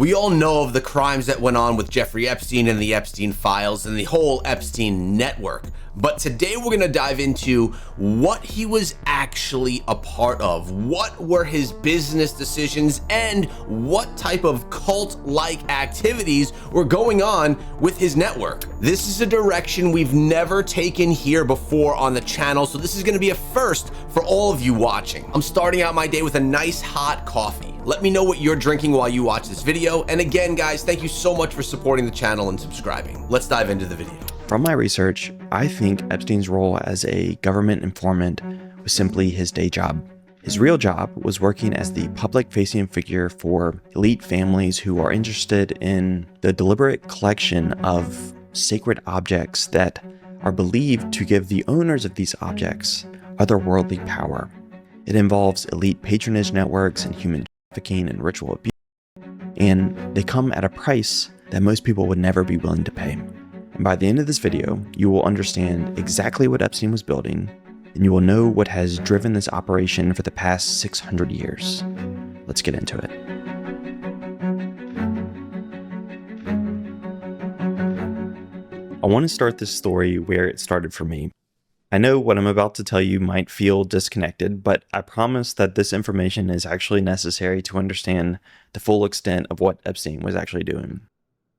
We all know of the crimes that went on with Jeffrey Epstein and the Epstein files and the whole Epstein network. But today we're going to dive into what he was actually a part of, what were his business decisions, and what type of cult-like activities were going on with his network. This is a direction we've never taken here before on the channel, so this is going to be a first for all of you watching. I'm starting out my day with a nice hot coffee. Let me know what you're drinking while you watch this video. And again, guys, thank you so much for supporting the channel and subscribing. Let's dive into the video. From my research, I think Epstein's role as a government informant was simply his day job. His real job was working as the public-facing figure for elite families who are interested in the deliberate collection of sacred objects that are believed to give the owners of these objects otherworldly power. It involves elite patronage networks and human trafficking and ritual abuse, and they come at a price that most people would never be willing to pay. And by the end of this video, you will understand exactly what Epstein was building, and you will know what has driven this operation for the past 600 years. Let's get into it. I want to start this story where it started for me. I know what I'm about to tell you might feel disconnected, but I promise that this information is actually necessary to understand the full extent of what Epstein was actually doing.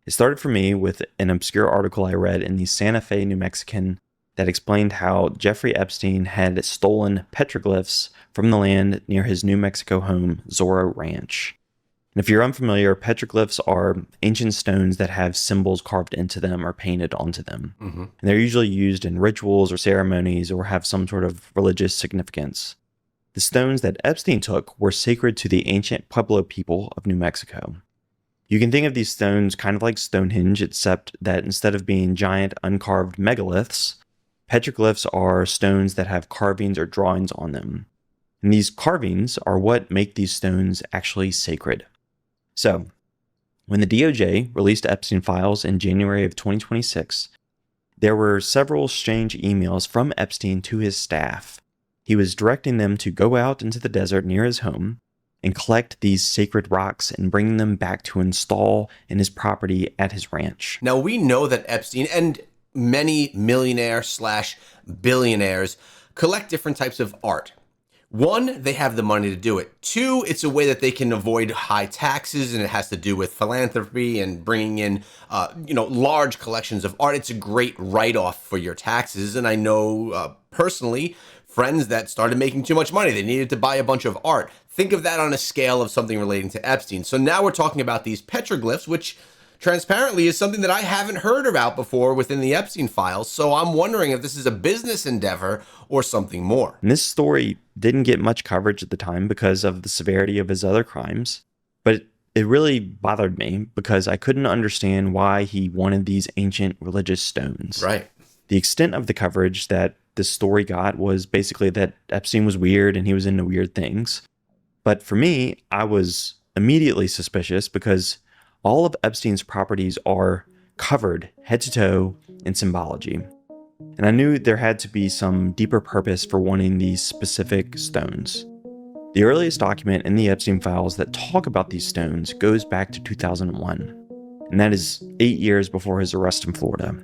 It started for me with an obscure article I read in the Santa Fe, New Mexican that explained how Jeffrey Epstein had stolen petroglyphs from the land near his New Mexico home, Zorro Ranch. And if you're unfamiliar, petroglyphs are ancient stones that have symbols carved into them or painted onto them. And they're usually used in rituals or ceremonies or have some sort of religious significance. The stones that Epstein took were sacred to the ancient Pueblo people of New Mexico. You can think of these stones kind of like Stonehenge, except that instead of being giant uncarved megaliths, petroglyphs are stones that have carvings or drawings on them. And these carvings are what make these stones actually sacred. So, when the DOJ released Epstein files in January of 2026, there were several strange emails from Epstein to his staff. He was directing them to go out into the desert near his home and collect these sacred rocks and bring them back to install in his property at his ranch. Now, we know that Epstein and many millionaires/billionaires collect different types of art. One, they have the money to do it. Two, it's a way that they can avoid high taxes, and it has to do with philanthropy and bringing in, large collections of art. It's a great write-off for your taxes, and I know personally friends that started making too much money. They needed to buy a bunch of art. Think of that on a scale of something relating to Epstein. So now we're talking about these petroglyphs, which transparently is something that I haven't heard about before within the Epstein files. So I'm wondering if this is a business endeavor or something more. And this story didn't get much coverage at the time because of the severity of his other crimes, but it really bothered me because I couldn't understand why he wanted these ancient religious stones. Right. The extent of the coverage that this story got was basically that Epstein was weird and he was into weird things. But for me, I was immediately suspicious because all of Epstein's properties are covered head to toe in symbology. And I knew there had to be some deeper purpose for wanting these specific stones. The earliest document in the Epstein files that talk about these stones goes back to 2001, and that is 8 years before his arrest in Florida.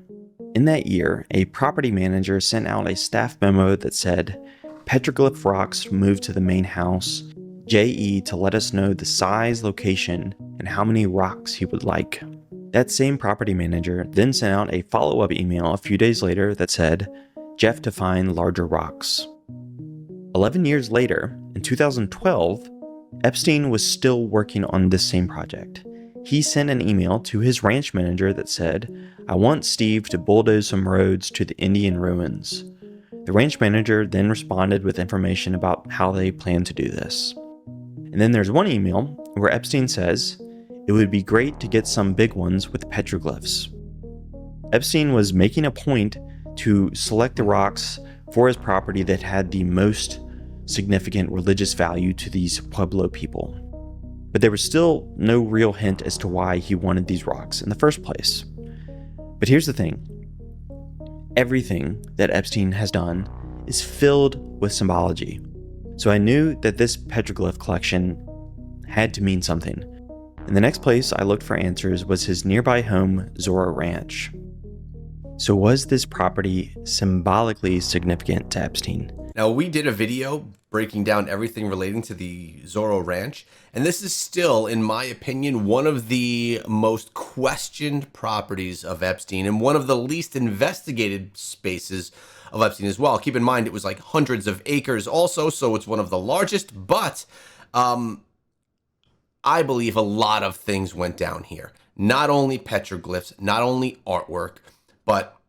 In that year, a property manager sent out a staff memo that said, "Petroglyph rocks moved to the main house. JE to let us know the size, location, and how many rocks he would like." That same property manager then sent out a follow-up email a few days later that said, "Jeff to find larger rocks." 11 years later, in 2012, Epstein was still working on this same project. He sent an email to his ranch manager that said, "I want Steve to bulldoze some roads to the Indian ruins." The ranch manager then responded with information about how they plan to do this. And then there's one email where Epstein says, "It would be great to get some big ones with petroglyphs." Epstein was making a point to select the rocks for his property that had the most significant religious value to these Pueblo people. But there was still no real hint as to why he wanted these rocks in the first place. But here's the thing. Everything that Epstein has done is filled with symbology. So I knew that this petroglyph collection had to mean something. And the next place I looked for answers was his nearby home, Zorro Ranch. So was this property symbolically significant to Epstein? Now, we did a video breaking down everything relating to the Zorro Ranch, and this is still, in my opinion, one of the most questioned properties of Epstein and one of the least investigated spaces of Epstein as well. Keep in mind, it was like hundreds of acres also, so it's one of the largest, but I believe a lot of things went down here. Not only petroglyphs, not only artwork, but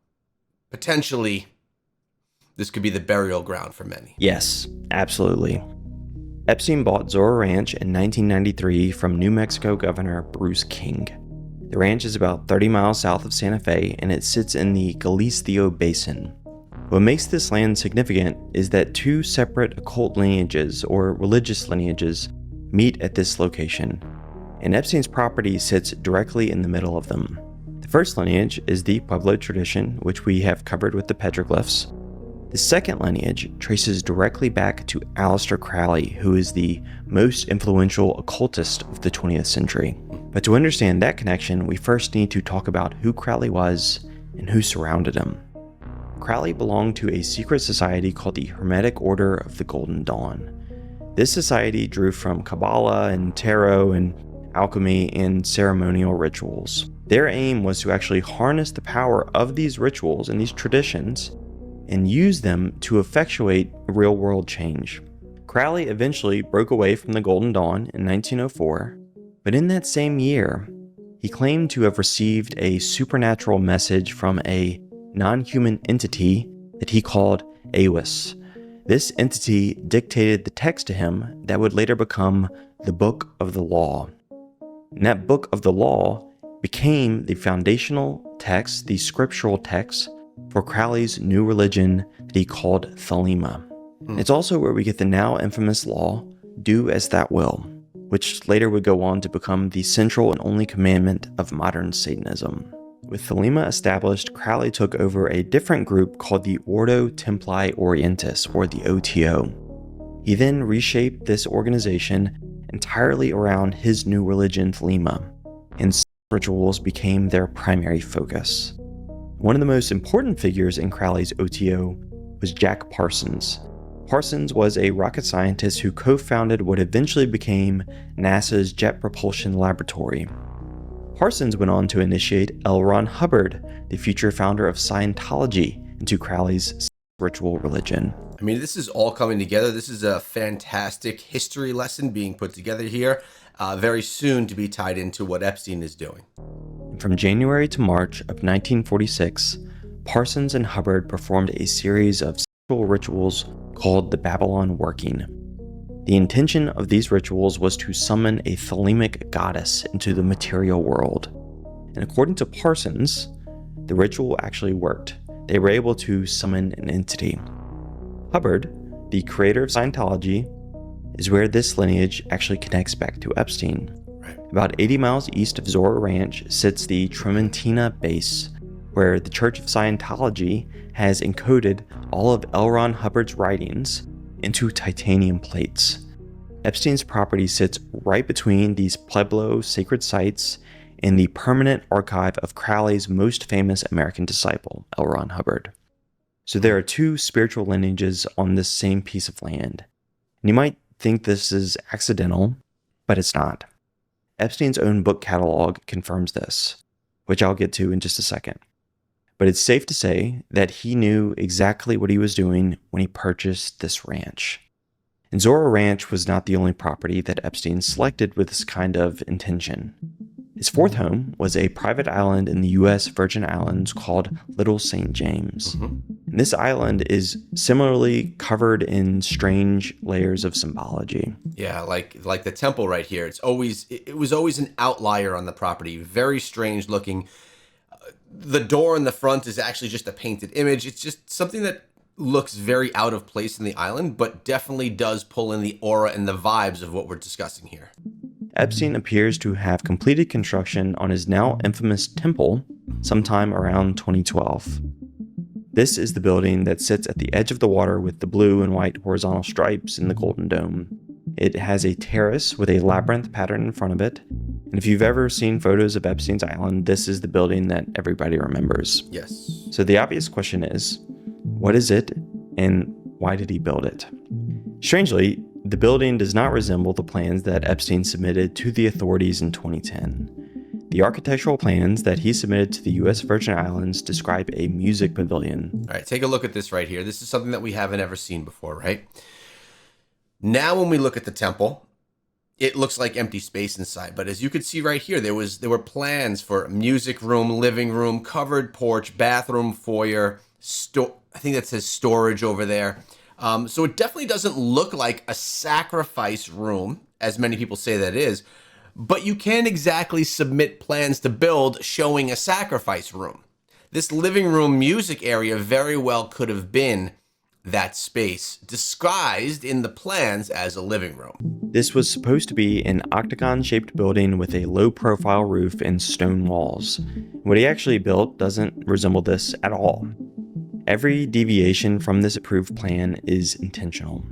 potentially this could be the burial ground for many. Yes, absolutely. Epstein bought Zorro Ranch in 1993 from New Mexico Governor Bruce King. The ranch is about 30 miles south of Santa Fe, and it sits in the Galisteo Basin. What makes this land significant is that two separate occult lineages, or religious lineages, meet at this location, and Epstein's property sits directly in the middle of them. The first lineage is the Pueblo tradition, which we have covered with the petroglyphs. The second lineage traces directly back to Aleister Crowley, who is the most influential occultist of the 20th century. But to understand that connection, we first need to talk about who Crowley was and who surrounded him. Crowley belonged to a secret society called the Hermetic Order of the Golden Dawn. This society drew from Kabbalah and tarot and alchemy and ceremonial rituals. Their aim was to actually harness the power of these rituals and these traditions and use them to effectuate real-world change. Crowley eventually broke away from the Golden Dawn in 1904, but in that same year, he claimed to have received a supernatural message from a non-human entity that he called Awis. This entity dictated the text to him that would later become the Book of the Law. And that Book of the Law became the foundational text, the scriptural text, for Crowley's new religion that he called Thelema. It's also where we get the now infamous law, do as thou will, which later would go on to become the central and only commandment of modern Satanism. With Thelema established, Crowley took over a different group called the Ordo Templi Orientis, or the OTO. He then reshaped this organization entirely around his new religion, Thelema, and rituals became their primary focus. One of the most important figures in Crowley's OTO was Jack Parsons. Parsons was a rocket scientist who co-founded what eventually became NASA's Jet Propulsion Laboratory. Parsons went on to initiate L. Ron Hubbard, the future founder of Scientology, into Crowley's ritual religion. I mean, this is all coming together. This is a fantastic history lesson being put together here, very soon to be tied into what Epstein is doing. From January to March of 1946, Parsons and Hubbard performed a series of sexual rituals called the Babylon Working. The intention of these rituals was to summon a Thelemic goddess into the material world. And according to Parsons, the ritual actually worked. They were able to summon an entity. Hubbard, the creator of Scientology, is where this lineage actually connects back to Epstein. About 80 miles east of Zorro Ranch sits the Trementina base, where the Church of Scientology has encoded all of L. Ron Hubbard's writings into titanium plates. Epstein's property sits right between these Pueblo sacred sites and the permanent archive of Crowley's most famous American disciple, L. Ron Hubbard. So there are two spiritual lineages on this same piece of land. And you might think this is accidental, but it's not. Epstein's own book catalog confirms this, which I'll get to in just a second. But it's safe to say that he knew exactly what he was doing when he purchased this ranch. And Zorro Ranch was not the only property that Epstein selected with this kind of intention. His fourth home was a private island in the U.S. Virgin Islands called Little St. James. And this island is similarly covered in strange layers of symbology. Yeah, like the temple right here. It was always an outlier on the property. Very strange looking. The door in the front is actually just a painted image. It's just something that looks very out of place in the island, but definitely does pull in the aura and the vibes of what we're discussing here. Epstein appears to have completed construction on his now infamous temple sometime around 2012. This is the building that sits at the edge of the water with the blue and white horizontal stripes in the golden dome. It has a terrace with a labyrinth pattern in front of it, And if you've ever seen photos of Epstein's Island, this is the building that everybody remembers. Yes. So the obvious question is, what is it and why did he build it? Strangely, the building does not resemble the plans that Epstein submitted to the authorities in 2010. The architectural plans that he submitted to the U.S. Virgin Islands describe a music pavilion. All right, take a look at this right here. This is something that we haven't ever seen before, right? Now when we look at the temple, it looks like empty space inside. But as you could see right here, there were plans for music room, living room, covered porch, bathroom, foyer, I think that says storage over there. So it definitely doesn't look like a sacrifice room, as many people say that it is. But you can't exactly submit plans to build showing a sacrifice room. This living room music area very well could have been that space disguised in the plans as a living room. This was supposed to be an octagon-shaped building with a low-profile roof and stone walls. What he actually built doesn't resemble this at all. Every deviation from this approved plan is intentional.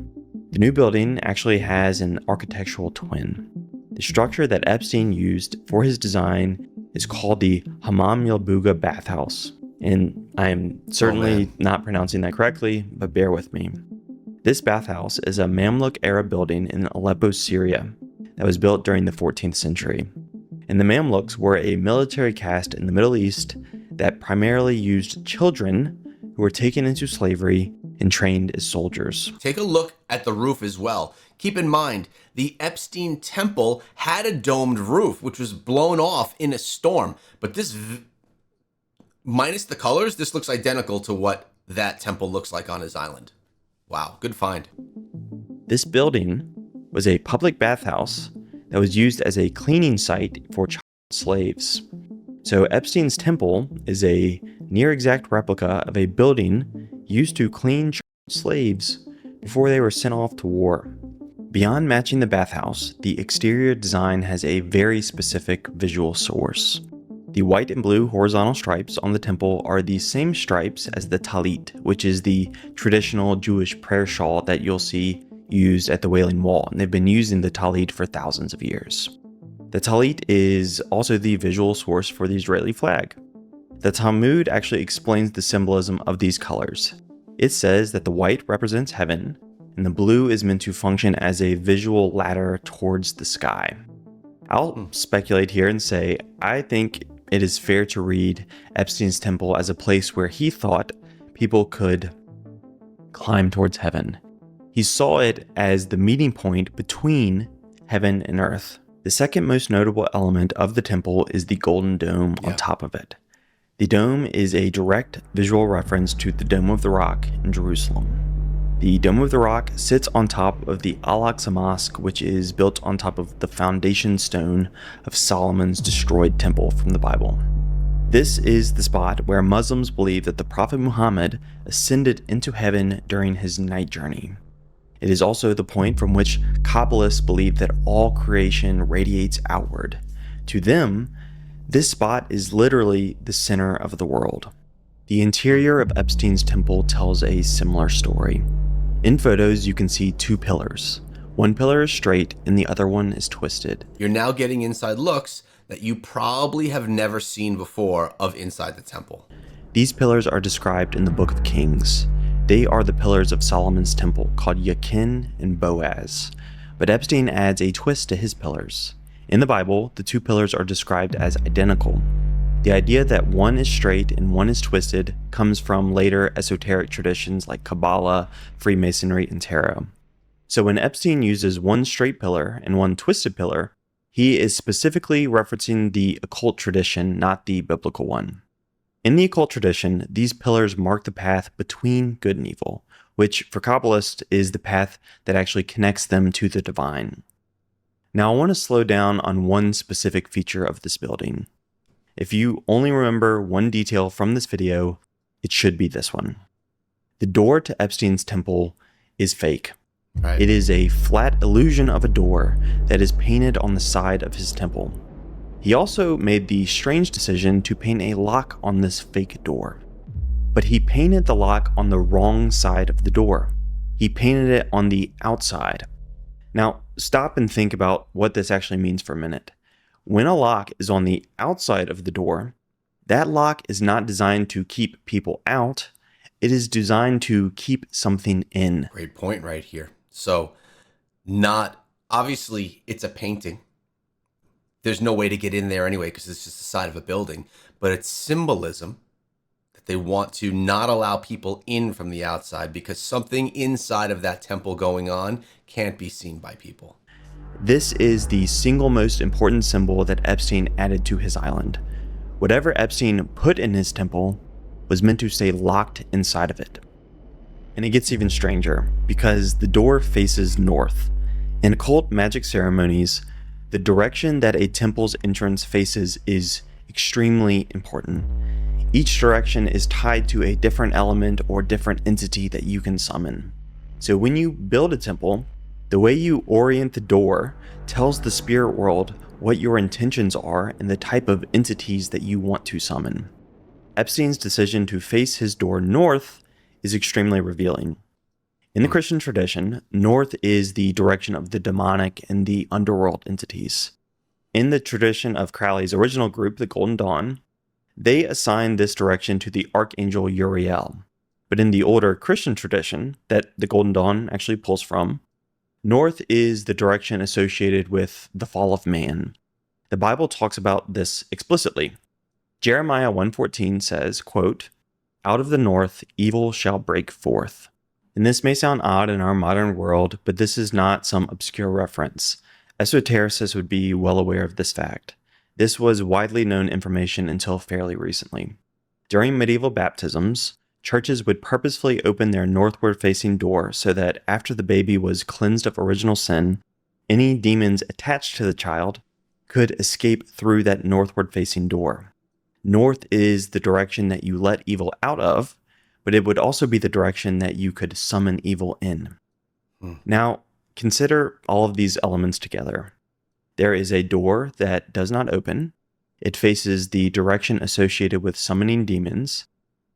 The new building actually has an architectural twin. The structure that Epstein used for his design is called the Hammam Yalbuga bathhouse, and I am certainly not pronouncing that correctly, but bear with me. This bathhouse is a Mamluk-era building in Aleppo, Syria, that was built during the 14th century. And the Mamluks were a military caste in the Middle East that primarily used children who were taken into slavery and trained as soldiers. Take a look at the roof as well. Keep in mind, the Epstein temple had a domed roof, which was blown off in a storm. But this, minus the colors, this looks identical to what that temple looks like on his island. Wow, good find. This building was a public bathhouse that was used as a cleaning site for child slaves. So Epstein's temple is a near exact replica of a building used to clean child slaves before they were sent off to war. Beyond matching the bathhouse, the exterior design has a very specific visual source. The white and blue horizontal stripes on the temple are the same stripes as the talit, which is the traditional Jewish prayer shawl that you'll see used at the Wailing Wall, and they've been using the talit for thousands of years. The talit is also the visual source for the Israeli flag. The Talmud actually explains the symbolism of these colors. It says that the white represents heaven, and the blue is meant to function as a visual ladder towards the sky. I'll speculate here and say, I think it is fair to read Epstein's temple as a place where he thought people could climb towards heaven. He saw it as the meeting point between heaven and earth. The second most notable element of the temple is the golden dome on top of it. The dome is a direct visual reference to the Dome of the Rock in Jerusalem. The Dome of the Rock sits on top of the Al-Aqsa Mosque, which is built on top of the foundation stone of Solomon's destroyed temple from the Bible. This is the spot where Muslims believe that the Prophet Muhammad ascended into heaven during his night journey. It is also the point from which Kabbalists believe that all creation radiates outward. To them, this spot is literally the center of the world. The interior of Epstein's temple tells a similar story. In photos, you can see two pillars. One pillar is straight and the other one is twisted. You're now getting inside looks that you probably have never seen before of inside the temple. These pillars are described in the Book of Kings. They are the pillars of Solomon's temple, called Yakin and Boaz. But Epstein adds a twist to his pillars. In the Bible, the two pillars are described as identical. The idea that one is straight and one is twisted comes from later esoteric traditions like Kabbalah, Freemasonry, and Tarot. So when Epstein uses one straight pillar and one twisted pillar, he is specifically referencing the occult tradition, not the biblical one. In the occult tradition, these pillars mark the path between good and evil, which for Kabbalists is the path that actually connects them to the divine. Now I want to slow down on one specific feature of this building. If you only remember one detail from this video, it should be this one. The door to Epstein's temple is fake. Right. It is a flat illusion of a door that is painted on the side of his temple. He also made the strange decision to paint a lock on this fake door. But he painted the lock on the wrong side of the door. He painted it on the outside. Now, stop and think about what this actually means for a minute. when a lock is on the outside of the door, that lock is not designed to keep people out. It is designed to keep something in. Great point right here. So, not obviously, it's a painting. There's no way to get in there anyway because it's just the side of a building. But it's symbolism that they want to not allow people in from the outside because something inside of that temple going on can't be seen by people. This is the single most important symbol that Epstein added to his island. Whatever Epstein put in his temple was meant to stay locked inside of it. And it gets even stranger because the door faces north. In occult magic ceremonies, the direction that a temple's entrance faces is extremely important. Each direction is tied to a different element or different entity that you can summon. So when you build a temple, the way you orient the door tells the spirit world what your intentions are and the type of entities that you want to summon. Epstein's decision to face his door north is extremely revealing. In the Christian tradition, north is the direction of the demonic and the underworld entities. In the tradition of Crowley's original group, the Golden Dawn, they assigned this direction to the archangel Uriel. But in the older Christian tradition that the Golden Dawn actually pulls from, north is the direction associated with the fall of man. The Bible talks about this explicitly. Jeremiah 1:14 says, quote, "Out of the north evil shall break forth." And this may sound odd in our modern world, but this is not some obscure reference. Esotericists would be well aware of this fact. This was widely known information until fairly recently. During medieval baptisms, churches would purposefully open their northward-facing door so that after the baby was cleansed of original sin, any demons attached to the child could escape through that northward-facing door. North is the direction that you let evil out of, but it would also be the direction that you could summon evil in. Now, consider all of these elements together. There is a door that does not open. It faces the direction associated with summoning demons,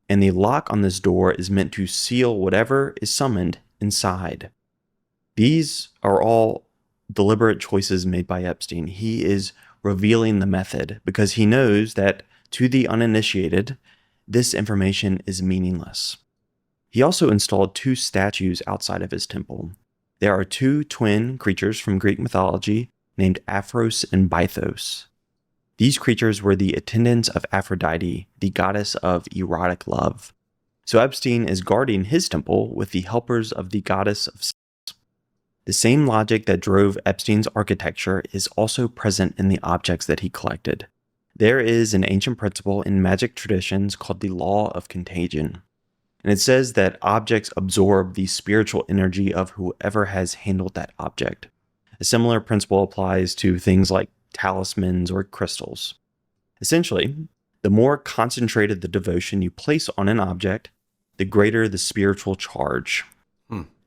and the lock on this door is meant to seal whatever is summoned inside. These are all deliberate choices made by Epstein. He is revealing the method because he knows that to the uninitiated, this information is meaningless. He also installed 2 statues outside of his temple. There are 2 twin creatures from Greek mythology named Aphros and Bythos. These creatures were the attendants of Aphrodite, the goddess of erotic love. So Epstein is guarding his temple with the helpers of the goddess of sex. The same logic that drove Epstein's architecture is also present in the objects that he collected. There is an ancient principle in magic traditions called the law of contagion. And it says that objects absorb the spiritual energy of whoever has handled that object. A similar principle applies to things like talismans or crystals. Essentially, the more concentrated the devotion you place on an object, the greater the spiritual charge.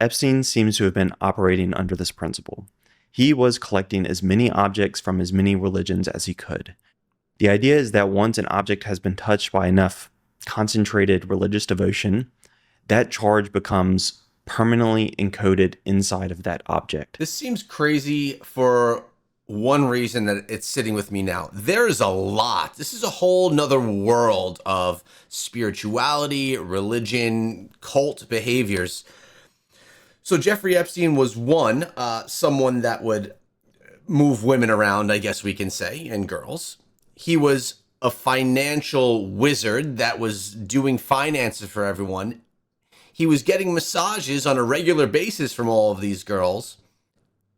Epstein seems to have been operating under this principle. He was collecting as many objects from as many religions as he could. The idea is that once an object has been touched by enough concentrated religious devotion, that charge becomes permanently encoded inside of that object. This seems crazy for one reason that it's sitting with me now. There's a lot. This is a whole nother world of spirituality, religion, cult behaviors. So Jeffrey Epstein was someone that would move women around, I guess we can say, and girls. He was a financial wizard that was doing finances for everyone. He was getting massages on a regular basis from all of these girls.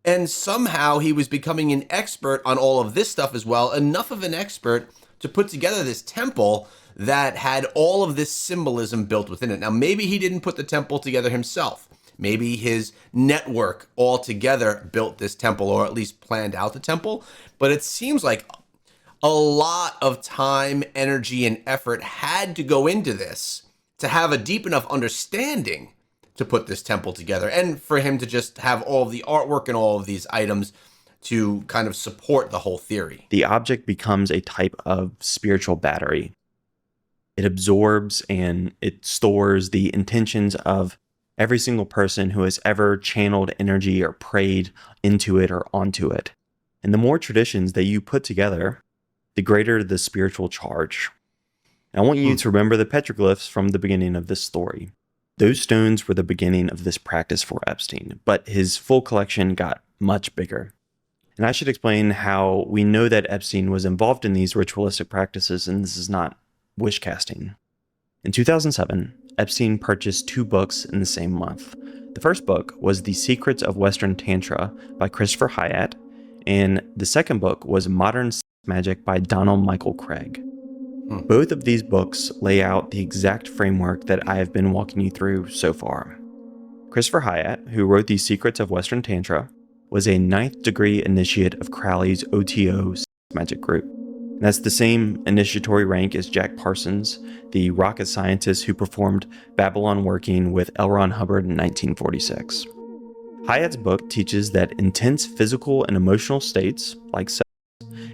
And somehow he was becoming an expert on all of this stuff as well, enough of an expert to put together this temple that had all of this symbolism built within it. Now, maybe he didn't put the temple together himself. Maybe his network altogether built this temple, or at least planned out the temple. But it seems like a lot of time, energy, and effort had to go into this to have a deep enough understanding to put this temple together, and for him to just have all of the artwork and all of these items to kind of support the whole theory. The object becomes a type of spiritual battery. It absorbs and it stores the intentions of every single person who has ever channeled energy or prayed into it or onto it. And the more traditions that you put together, the greater the spiritual charge. And I want you to remember the petroglyphs from the beginning of this story. Those stones were the beginning of this practice for Epstein, but his full collection got much bigger. And I should explain how we know that Epstein was involved in these ritualistic practices, and this is not wish casting. In 2007, Epstein purchased 2 books in the same month. The first book was The Secrets of Western Tantra by Christopher Hyatt, and the second book was Modern Sex Magic by Donald Michael Craig. Both of these books lay out the exact framework that I have been walking you through so far. Christopher Hyatt, who wrote The Secrets of Western Tantra, was a 9th degree initiate of Crowley's OTO sex magic group. And that's the same initiatory rank as Jack Parsons, the rocket scientist who performed Babylon working with L. Ron Hubbard in 1946. Hyatt's book teaches that intense physical and emotional states, like sex,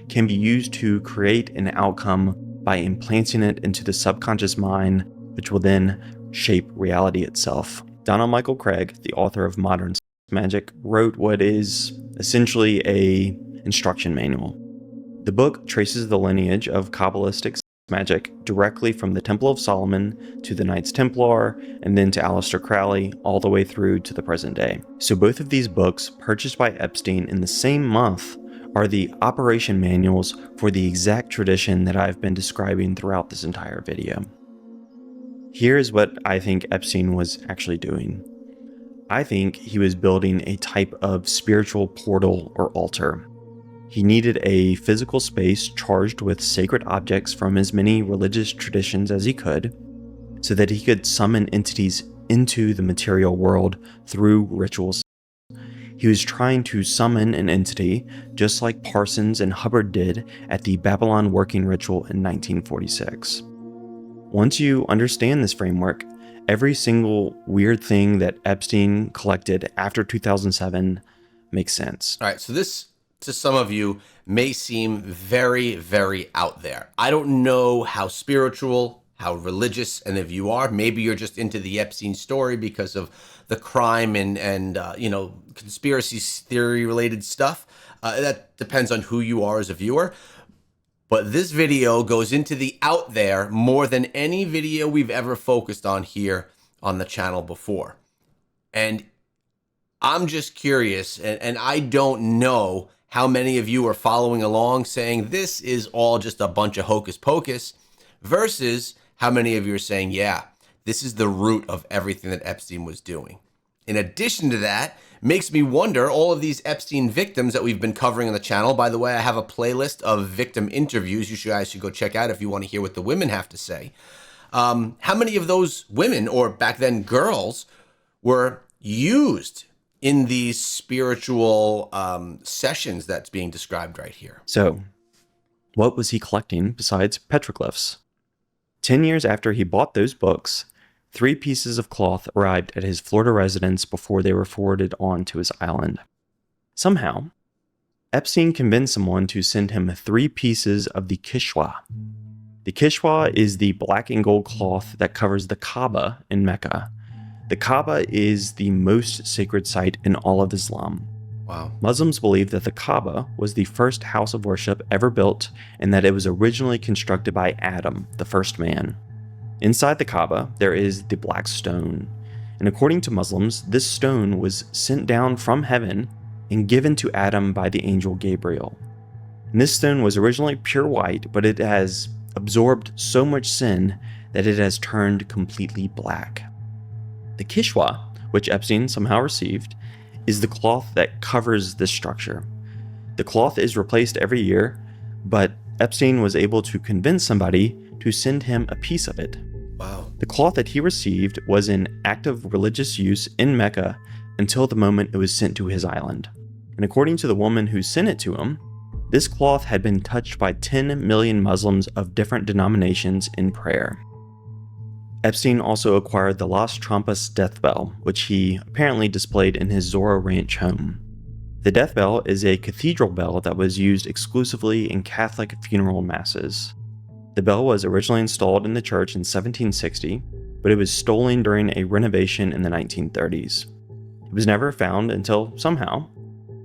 can be used to create an outcome by implanting it into the subconscious mind, which will then shape reality itself. Donald Michael Craig, the author of Modern Sex Magic, wrote what is essentially a instruction manual. The book traces the lineage of Kabbalistic magic directly from the Temple of Solomon to the Knights Templar and then to Aleister Crowley all the way through to the present day. So both of these books, purchased by Epstein in the same month, are the operation manuals for the exact tradition that I've been describing throughout this entire video. Here's what I think Epstein was actually doing. I think he was building a type of spiritual portal or altar. He needed a physical space charged with sacred objects from as many religious traditions as he could, so that he could summon entities into the material world through rituals. He was trying to summon an entity just like Parsons and Hubbard did at the Babylon working ritual in 1946. Once you understand this framework, every single weird thing that Epstein collected after 2007 makes sense. All right, so this, to some of you, may seem very, very out there. I don't know how spiritual, how religious any of you are. Maybe you're just into the Epstein story because of the crime and conspiracy theory related stuff. That depends on who you are as a viewer. But this video goes into the out there more than any video we've ever focused on here on the channel before. And I'm just curious, and I don't know how many of you are following along saying this is all just a bunch of hocus pocus versus how many of you are saying, yeah, this is the root of everything that Epstein was doing. In addition to that, makes me wonder, all of these Epstein victims that we've been covering on the channel, by the way, I have a playlist of victim interviews you guys should go check out if you want to hear what the women have to say. How many of those women, or back then girls, were used in these spiritual sessions that's being described right here? So, what was he collecting besides petroglyphs? 10 years after he bought those books, 3 pieces of cloth arrived at his Florida residence before they were forwarded on to his island. Somehow, Epstein convinced someone to send him 3 pieces of the kishwa. The kishwa is the black and gold cloth that covers the Kaaba in Mecca. The Kaaba is the most sacred site in all of Islam. Wow. Muslims believe that the Kaaba was the first house of worship ever built and that it was originally constructed by Adam, the first man. Inside the Kaaba, there is the black stone. And according to Muslims, this stone was sent down from heaven and given to Adam by the angel Gabriel. And this stone was originally pure white, but it has absorbed so much sin that it has turned completely black. The kishwa, which Epstein somehow received, is the cloth that covers this structure. The cloth is replaced every year, but Epstein was able to convince somebody to send him a piece of it. Wow. The cloth that he received was in active religious use in Mecca until the moment it was sent to his island. And according to the woman who sent it to him, this cloth had been touched by 10 million Muslims of different denominations in prayer. Epstein also acquired the Las Trampas death bell, which he apparently displayed in his Zorro Ranch home. The death bell is a cathedral bell that was used exclusively in Catholic funeral masses. The bell was originally installed in the church in 1760, but it was stolen during a renovation in the 1930s. It was never found until somehow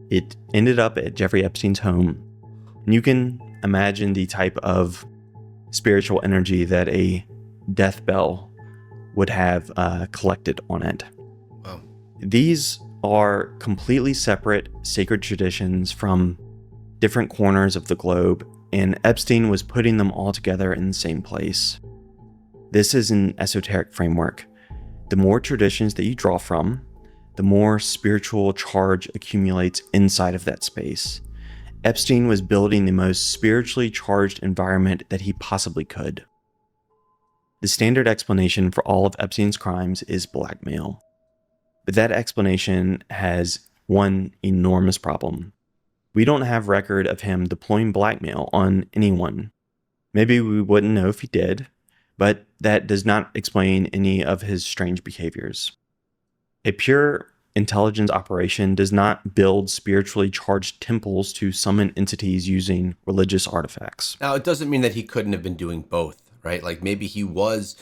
It ended up at Jeffrey Epstein's home. And you can imagine the type of spiritual energy that a death bell would have collected on it. Wow. These are completely separate sacred traditions from different corners of the globe, and Epstein was putting them all together in the same place. This is an esoteric framework. The more traditions that you draw from, the more spiritual charge accumulates inside of that space. Epstein was building the most spiritually charged environment that he possibly could. The standard explanation for all of Epstein's crimes is blackmail. But that explanation has one enormous problem. We don't have record of him deploying blackmail on anyone. Maybe we wouldn't know if he did, but that does not explain any of his strange behaviors. A pure intelligence operation does not build spiritually charged temples to summon entities using religious artifacts. Now, it doesn't mean that he couldn't have been doing both, right? Like maybe he was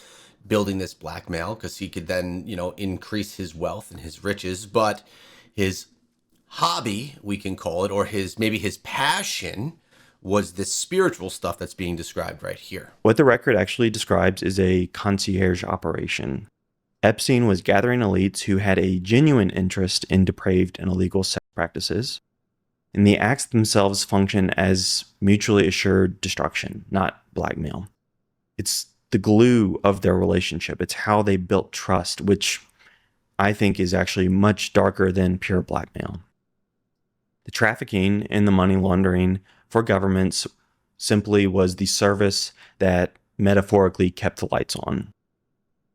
building this blackmail because he could then, increase his wealth and his riches, but his hobby, we can call it, or his passion was this spiritual stuff that's being described right here. What the record actually describes is a concierge operation. Epstein was gathering elites who had a genuine interest in depraved and illegal sex practices, and the acts themselves function as mutually assured destruction, not blackmail. It's the glue of their relationship. It's how they built trust, which I think is actually much darker than pure blackmail. The trafficking and the money laundering for governments simply was the service that metaphorically kept the lights on.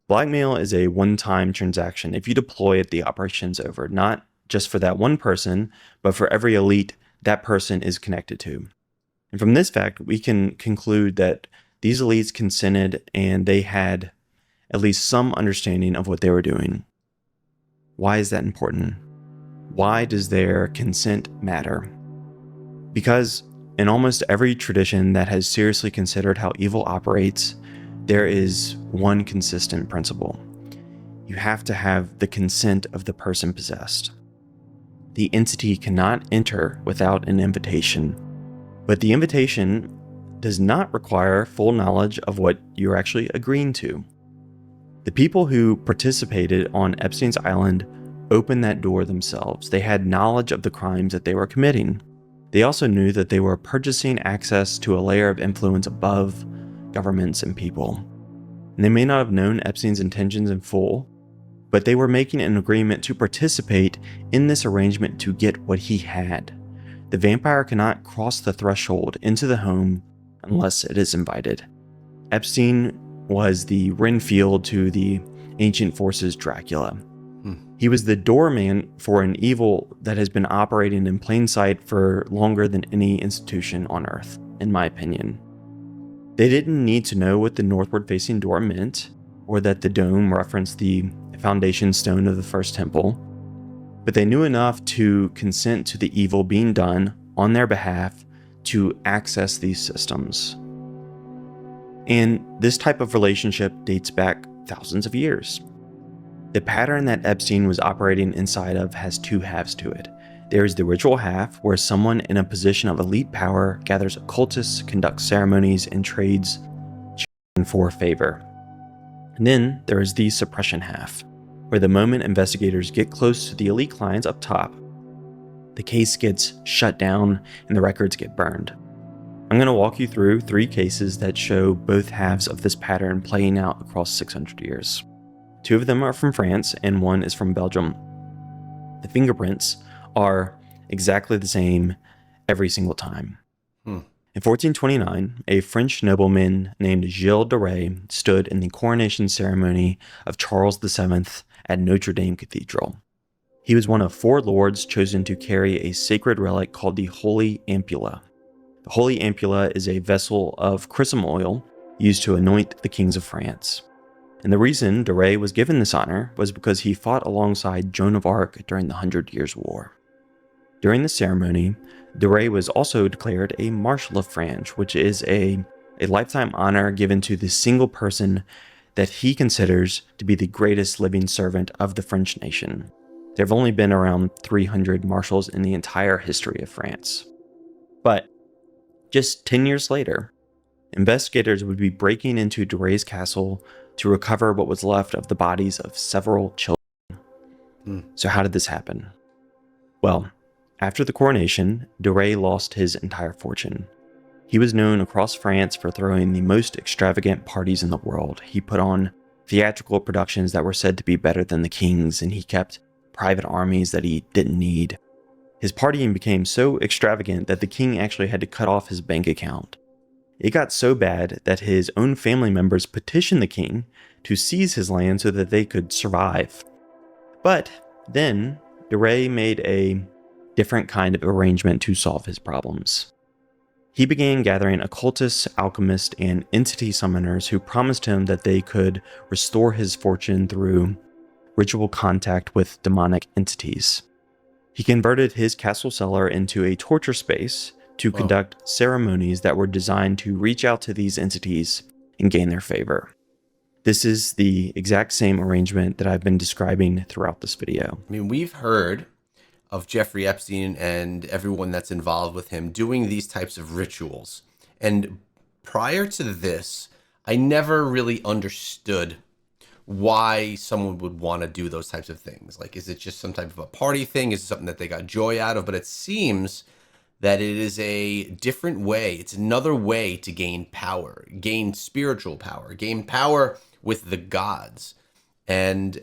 Blackmail is a one-time transaction. If you deploy it, the operation's over, not just for that one person, but for every elite that person is connected to. And from this fact, we can conclude that these elites consented and they had at least some understanding of what they were doing. Why is that important? Why does their consent matter? Because in almost every tradition that has seriously considered how evil operates, there is one consistent principle. You have to have the consent of the person possessed. The entity cannot enter without an invitation, but the invitation does not require full knowledge of what you're actually agreeing to. The people who participated on Epstein's Island opened that door themselves. They had knowledge of the crimes that they were committing. They also knew that they were purchasing access to a layer of influence above governments and people. And they may not have known Epstein's intentions in full, but they were making an agreement to participate in this arrangement to get what he had. The vampire cannot cross the threshold into the home unless it is invited. Epstein was the Renfield to the ancient forces Dracula. He was the doorman for an evil that has been operating in plain sight for longer than any institution on Earth, in my opinion. They didn't need to know what the northward-facing door meant, or that the dome referenced the foundation stone of the first temple, but they knew enough to consent to the evil being done on their behalf to access these systems. And this type of relationship dates back thousands of years. The pattern that Epstein was operating inside of has two halves to it. There is the ritual half, where someone in a position of elite power gathers occultists, conducts ceremonies, and trades for favor. And then there is the suppression half, where the moment investigators get close to the elite clients up top, the case gets shut down and the records get burned. I'm going to walk you through 3 cases that show both halves of this pattern playing out across 600 years. 2 of them are from France and 1 is from Belgium. The fingerprints are exactly the same every single time. In 1429, a French nobleman named Gilles de Rais stood in the coronation ceremony of Charles VII at Notre Dame Cathedral. He was one of 4 lords chosen to carry a sacred relic called the Holy Ampulla. The Holy Ampulla is a vessel of chrism oil used to anoint the kings of France. And the reason de Rais was given this honor was because he fought alongside Joan of Arc during the 100 Years' War. During the ceremony, de Rais was also declared a Marshal of France, which is a lifetime honor given to the single person that he considers to be the greatest living servant of the French nation. There have only been around 300 marshals in the entire history of France. But just 10 years later, investigators would be breaking into de Retz castle to recover what was left of the bodies of several children. So how did this happen? Well, after the coronation, de Retz lost his entire fortune. He was known across France for throwing the most extravagant parties in the world. He put on theatrical productions that were said to be better than the king's, and he kept private armies that he didn't need. His partying became so extravagant that the king actually had to cut off his bank account. It got so bad that his own family members petitioned the king to seize his land so that they could survive. But then, de Retz made a different kind of arrangement to solve his problems. He began gathering occultists, alchemists, and entity summoners who promised him that they could restore his fortune through ritual contact with demonic entities. He converted his castle cellar into a torture space to conduct ceremonies that were designed to reach out to these entities and gain their favor. This is the exact same arrangement that I've been describing throughout this video. I mean, we've heard of Jeffrey Epstein and everyone that's involved with him doing these types of rituals. And prior to this, I never really understood why someone would want to do those types of things. Like, is it just some type of a party thing? Is it something that they got joy out of? But it seems that it is a different way. It's another way to gain power, gain spiritual power, gain power with the gods. And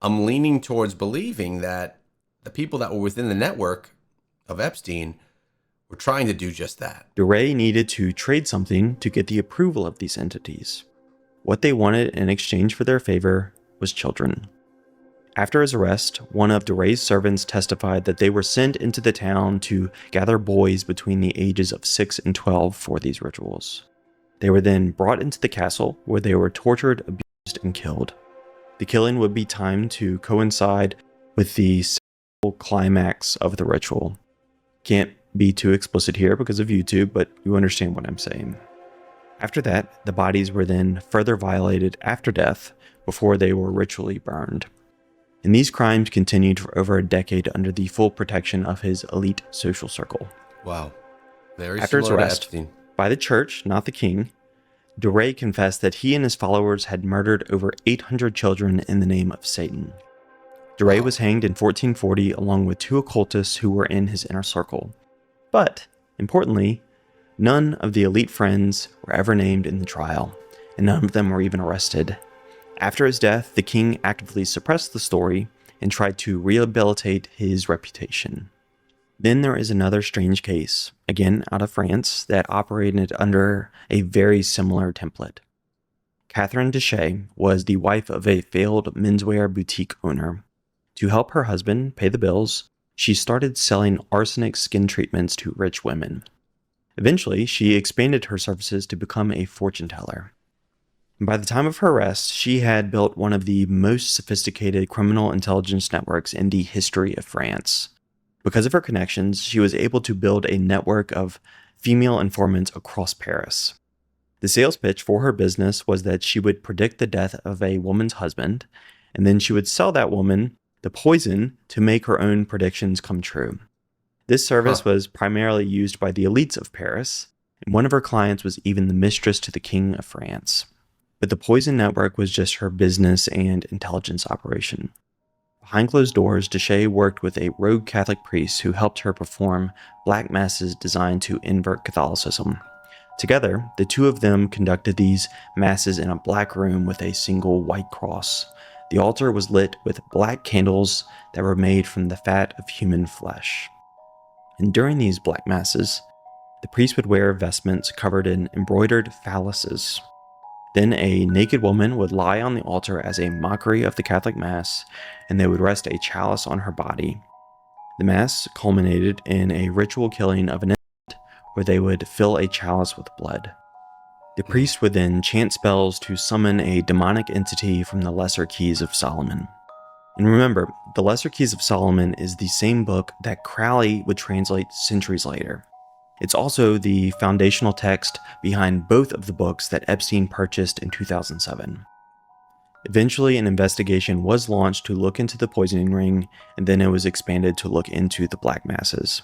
I'm leaning towards believing that the people that were within the network of Epstein were trying to do just that. De Retz needed to trade something to get the approval of these entities. What they wanted in exchange for their favor was children. After his arrest, one of de Retz's servants testified that they were sent into the town to gather boys between the ages of 6 and 12 for these rituals. They were then brought into the castle where they were tortured, abused, and killed. The killing would be timed to coincide with the climax of the ritual. Can't be too explicit here because of YouTube, but you understand what I'm saying. After that, the bodies were then further violated after death before they were ritually burned. And these crimes continued for over a decade under the full protection of his elite social circle. Wow. Very After his similar to arrest Epstein. by the church, not the king, de Retz confessed that he and his followers had murdered over 800 children in the name of Satan. De Retz was hanged in 1440 along with 2 occultists who were in his inner circle. But, importantly, none of the elite friends were ever named in the trial, and none of them were even arrested. After his death, the king actively suppressed the story and tried to rehabilitate his reputation. Then there is another strange case, again out of France, that operated under a very similar template. Catherine Dechet was the wife of a failed menswear boutique owner. To help her husband pay the bills, she started selling arsenic skin treatments to rich women. Eventually, she expanded her services to become a fortune teller. By the time of her arrest, she had built one of the most sophisticated criminal intelligence networks in the history of France. Because of her connections, she was able to build a network of female informants across Paris. The sales pitch for her business was that she would predict the death of a woman's husband, and then she would sell that woman the poison to make her own predictions come true. This service was primarily used by the elites of Paris, and one of her clients was even the mistress to the King of France. But the poison network was just her business and intelligence operation. Behind closed doors, Dechet worked with a rogue Catholic priest who helped her perform black masses designed to invert Catholicism. Together, the two of them conducted these masses in a black room with a single white cross. The altar was lit with black candles that were made from the fat of human flesh. And during these black masses, the priest would wear vestments covered in embroidered phalluses. Then a naked woman would lie on the altar as a mockery of the Catholic Mass, and they would rest a chalice on her body. The Mass culminated in a ritual killing of an infant where they would fill a chalice with blood. The priest would then chant spells to summon a demonic entity from the Lesser Keys of Solomon. And remember, the Lesser Keys of Solomon is the same book that Crowley would translate centuries later. It's also the foundational text behind both of the books that Epstein purchased in 2007. Eventually, an investigation was launched to look into the poisoning ring, and then it was expanded to look into the black masses.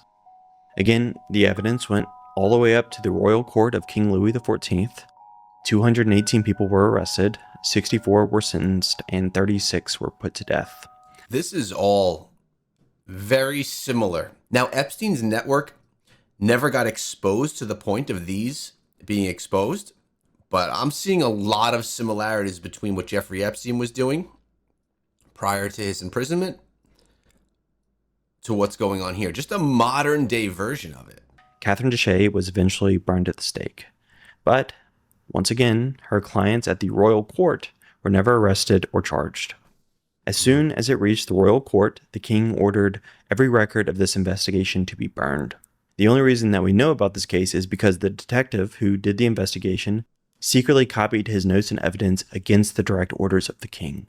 Again, the evidence went all the way up to the royal court of King Louis XIV. 218 people were arrested, 64 were sentenced, and 36 were put to death. This is all very similar. Now, Epstein's network never got exposed to the point of these being exposed, but I'm seeing a lot of similarities between what Jeffrey Epstein was doing prior to his imprisonment to what's going on here. Just a modern day version of it. Catherine Dechet was eventually burned at the stake. But, once again, her clients at the royal court were never arrested or charged. As soon as it reached the royal court, the king ordered every record of this investigation to be burned. The only reason that we know about this case is because the detective who did the investigation secretly copied his notes and evidence against the direct orders of the king.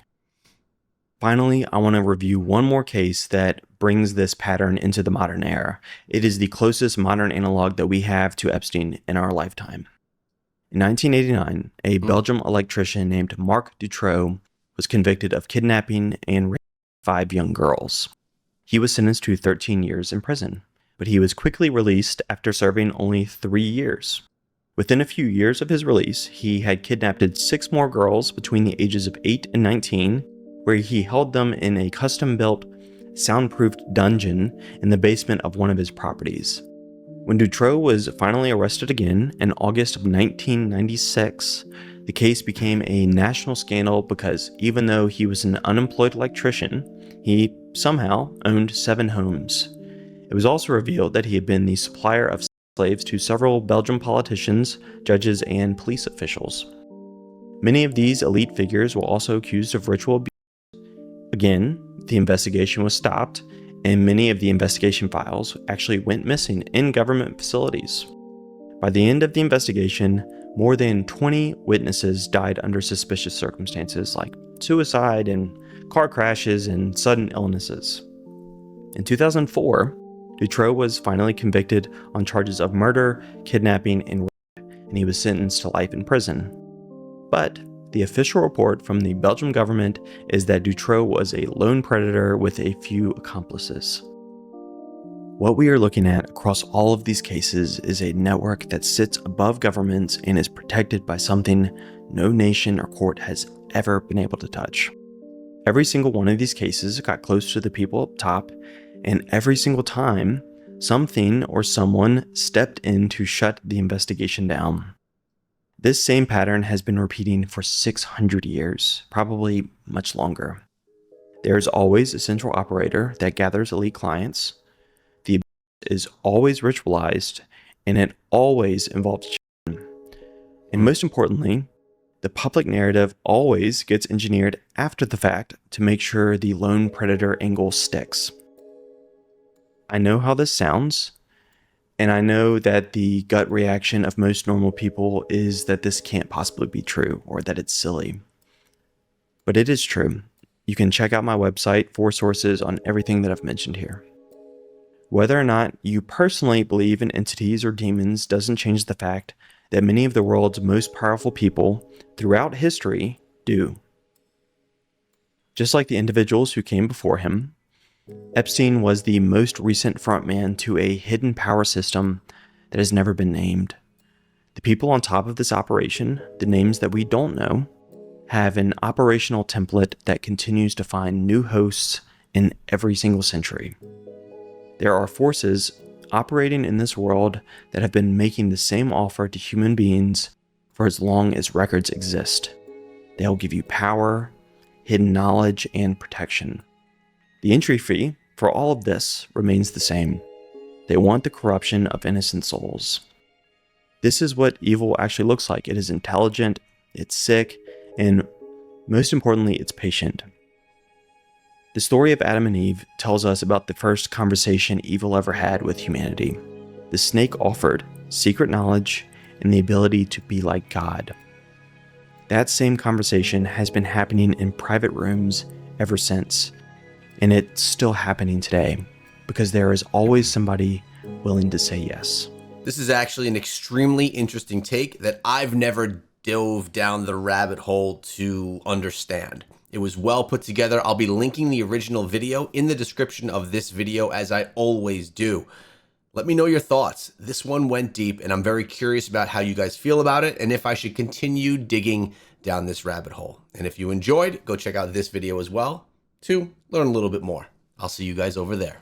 Finally, I want to review one more case that brings this pattern into the modern era. It is the closest modern analog that we have to Epstein in our lifetime. In 1989, a Belgian electrician named Marc Dutroux was convicted of kidnapping and raping 5 young girls. He was sentenced to 13 years in prison, but he was quickly released after serving only 3 years. Within a few years of his release, he had kidnapped 6 more girls between the ages of 8 and 19, where he held them in a custom-built, soundproofed dungeon in the basement of one of his properties. When Dutroux was finally arrested again in August of 1996, the case became a national scandal because even though he was an unemployed electrician, he somehow owned 7 homes. It was also revealed that he had been the supplier of slaves to several Belgian politicians, judges, and police officials. Many of these elite figures were also accused of ritual abuse. Again, the investigation was stopped, and many of the investigation files actually went missing in government facilities. By the end of the investigation, more than 20 witnesses died under suspicious circumstances like suicide and car crashes and sudden illnesses. In 2004, Dutroux was finally convicted on charges of murder, kidnapping, and rape, and he was sentenced to life in prison. But the official report from the Belgian government is that Dutroux was a lone predator with a few accomplices. What we are looking at across all of these cases is a network that sits above governments and is protected by something no nation or court has ever been able to touch. Every single one of these cases got close to the people up top, and every single time, something or someone stepped in to shut the investigation down. This same pattern has been repeating for 600 years, probably much longer. There is always a central operator that gathers elite clients. The abuse is always ritualized, and it always involves children. And most importantly, the public narrative always gets engineered after the fact to make sure the lone predator angle sticks. I know how this sounds, and I know that the gut reaction of most normal people is that this can't possibly be true or that it's silly. But it is true. You can check out my website for sources on everything that I've mentioned here. Whether or not you personally believe in entities or demons doesn't change the fact that many of the world's most powerful people throughout history do. Just like the individuals who came before him, Epstein was the most recent frontman to a hidden power system that has never been named. The people on top of this operation, the names that we don't know, have an operational template that continues to find new hosts in every single century. There are forces operating in this world that have been making the same offer to human beings for as long as records exist. They'll give you power, hidden knowledge, and protection. The entry fee for all of this remains the same. They want the corruption of innocent souls. This is what evil actually looks like. It is intelligent, it's sick, and most importantly, it's patient. The story of Adam and Eve tells us about the first conversation evil ever had with humanity. The snake offered secret knowledge and the ability to be like God. That same conversation has been happening in private rooms ever since, and it's still happening today because there is always somebody willing to say yes. This is actually an extremely interesting take that I've never dove down the rabbit hole to understand. It was well put together. I'll be linking the original video in the description of this video, as I always do. Let me know your thoughts. This one went deep, and I'm very curious about how you guys feel about it and if I should continue digging down this rabbit hole. And if you enjoyed, go check out this video as well to learn a little bit more. I'll see you guys over there.